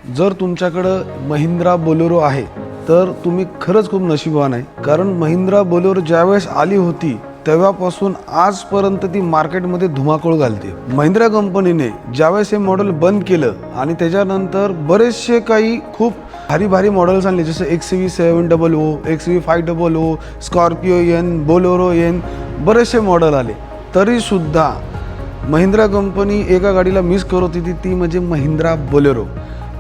जर तुमच्याकडं महिंद्रा बोलेरो आहे तर तुम्ही खरंच खूप नशीबवान आहे, कारण महिंद्रा बोलेरो ज्यावेळेस आली होती तेव्हापासून आजपर्यंत ती मार्केटमध्ये धुमाकूळ घालते। महिंद्रा कंपनीने ज्यावेळेस हे मॉडेल बंद केलं आणि त्याच्यानंतर बरेचसे काही खूप भारी मॉडेल्स आणले, जसं XUV700, XUV500, Scorpio N, Bolero N, बरेचसे मॉडेल आले, तरीसुद्धा महिंद्रा कंपनी एका गाडीला मिस करत होती, ती म्हणजे महिंद्रा बोलेरो।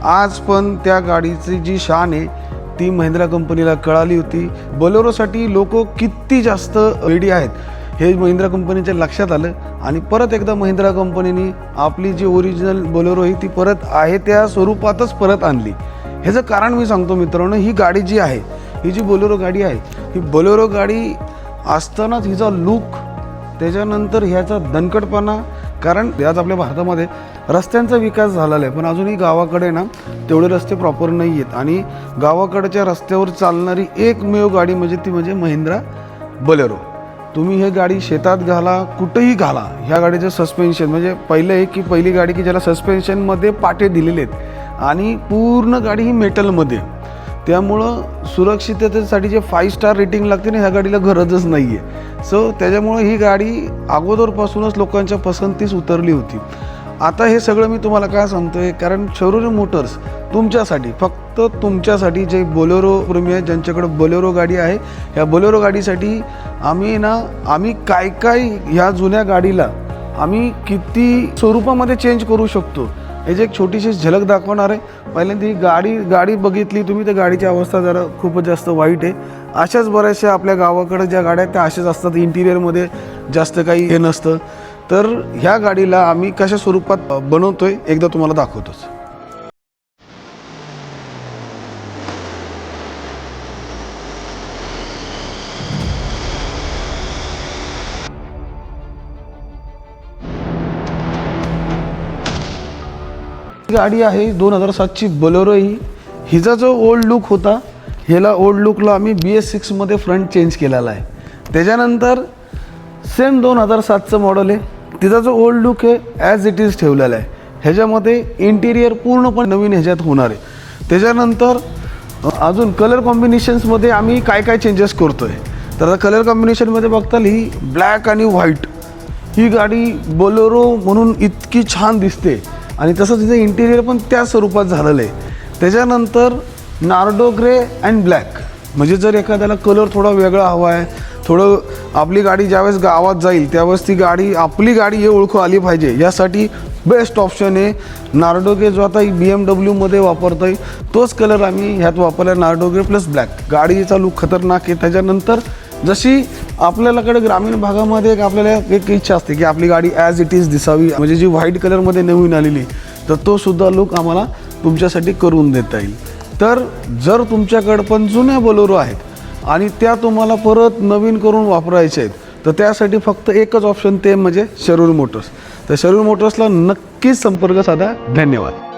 आज पण त्या गाडीची जी शान आहे ती महिंद्रा कंपनीला कळाली होती। बोलेरोसाठी लोक किती जास्त रेडी आहेत हे महिंद्रा कंपनीच्या लक्षात आलं आणि परत एकदा महिंद्रा कंपनीने आपली जी ओरिजिनल बोलेरो ही ती परत आहे त्या स्वरूपातच परत आणली। ह्याचं कारण मी सांगतो मित्रांनो, ही गाडी जी आहे, ही जी बोलेरो गाडी आहे, ही बोलेरो गाडी असतानाच हिचा लुक, त्याच्यानंतर ह्याचा दणकटपणा, कारण आज आपल्या भारतामध्ये रस्त्यांचा विकास झालेला आहे, पण अजूनही गावाकडे ना तेवढे रस्ते प्रॉपर नाही आहेत आणि गावाकडच्या रस्त्यावर चालणारी एकमेव गाडी म्हणजे ती म्हणजे महिंद्रा बोलेरो। तुम्ही हे गाडी शेतात घाला, कुठेही घाला, ह्या गाडीचं सस्पेन्शन म्हणजे पहिलं आहे की पहिली गाडी की ज्याला सस्पेन्शनमध्ये पाटे दिलेले आहेत आणि पूर्ण गाडी ही मेटलमध्ये, त्यामुळं सुरक्षिततेसाठी जे 5 स्टार रेटिंग लागते ना ह्या गाडीला गरजच नाही आहे। सो त्याच्यामुळे ही गाडी अगोदरपासूनच लोकांच्या पसंतीस उतरली होती। आता हे सगळं मी तुम्हाला काय सांगतोय, कारण शौर्य मोटर्स तुमच्यासाठी, फक्त तुमच्यासाठी, जे बोलेरो प्रेमी आहे ज्यांच्याकडे बोलेरो गाडी आहे, ह्या बोलेरो गाडीसाठी आम्ही काय ह्या जुन्या गाडीला आम्ही किती स्वरूपामध्ये चेंज करू शकतो याची एक छोटीशी झलक दाखवणार आहे। पहिल्यांदा ही गाडी बघितली तुम्ही तर गाडीची अवस्था जरा खूपच जास्त वाईट आहे। अशाच बऱ्याचशा आपल्या गावाकडे ज्या गाड्या आहेत त्या अशाच असतात, इंटिरियरमध्ये जास्त काही हे नसतं। तर ह्या गाडीला आम्ही कशा स्वरूपात बनवतोय एकदा तुम्हाला दाखवतोच। गाडी आहे 2007ची बोलेरो। हिचा जो ओल्ड लुक होता, ह्याला ओल्ड लुकला आम्ही BS6 मध्ये फ्रंट चेंज केलेला आहे। त्याच्यानंतर सेम 2007चं मॉडेल आहे, तिचा जो ओल्ड लुक आहे ॲज इट इज ठेवलेला आहे। ह्याच्यामध्ये इंटिरियर पूर्णपणे नवीन ह्याच्यात होणार आहे। त्याच्यानंतर अजून कलर कॉम्बिनेशन्समध्ये आम्ही काय चेंजेस करतो आहे, तर आता कलर कॉम्बिनेशनमध्ये बघताल ही ब्लॅक आणि व्हाईट ही गाडी बोलेरो म्हणून इतकी छान दिसते आणि तसंच तिचं इंटिरियर पण त्या स्वरूपात झालेलं आहे। त्याच्यानंतर नार्डो ग्रे अँड ब्लॅक, म्हणजे जर एखाद्याला कलर थोडा वेगळा हवा आहे, थोडं आपली गाडी ज्यावेळेस गावात जाईल त्यावेळेस ती गाडी आपली हे ओळखू आली पाहिजे, यासाठी बेस्ट ऑप्शन आहे नार्डो ग्रे, जो आता BMW मध्ये वापरतोय तोच कलर आम्ही ह्यात वापरला, नार्डो ग्रे प्लस ब्लॅक। गाडीचा लुक खतरनाक आहे। त्याच्यानंतर जशी आपल्याकडे ग्रामीण भागामध्ये आपल्याला एक इच्छा असते की आपली गाडी ॲज इट इज दिसावी, म्हणजे जी व्हाईट कलरमध्ये नवीन आलेली, तर तो सुद्धा लुक आम्हाला तुमच्यासाठी करून देता येईल। तर जर तुमच्याकडे पण जुन्या बोलेरो आहेत आणि त्या तुम्हाला परत नवीन करून वापरायचे आहेत, तर त्यासाठी फक्त एकच ऑप्शन ते म्हणजे शौर्य मोटर्स। तर शौर्य मोटर्सला नक्कीच संपर्क साधा। धन्यवाद।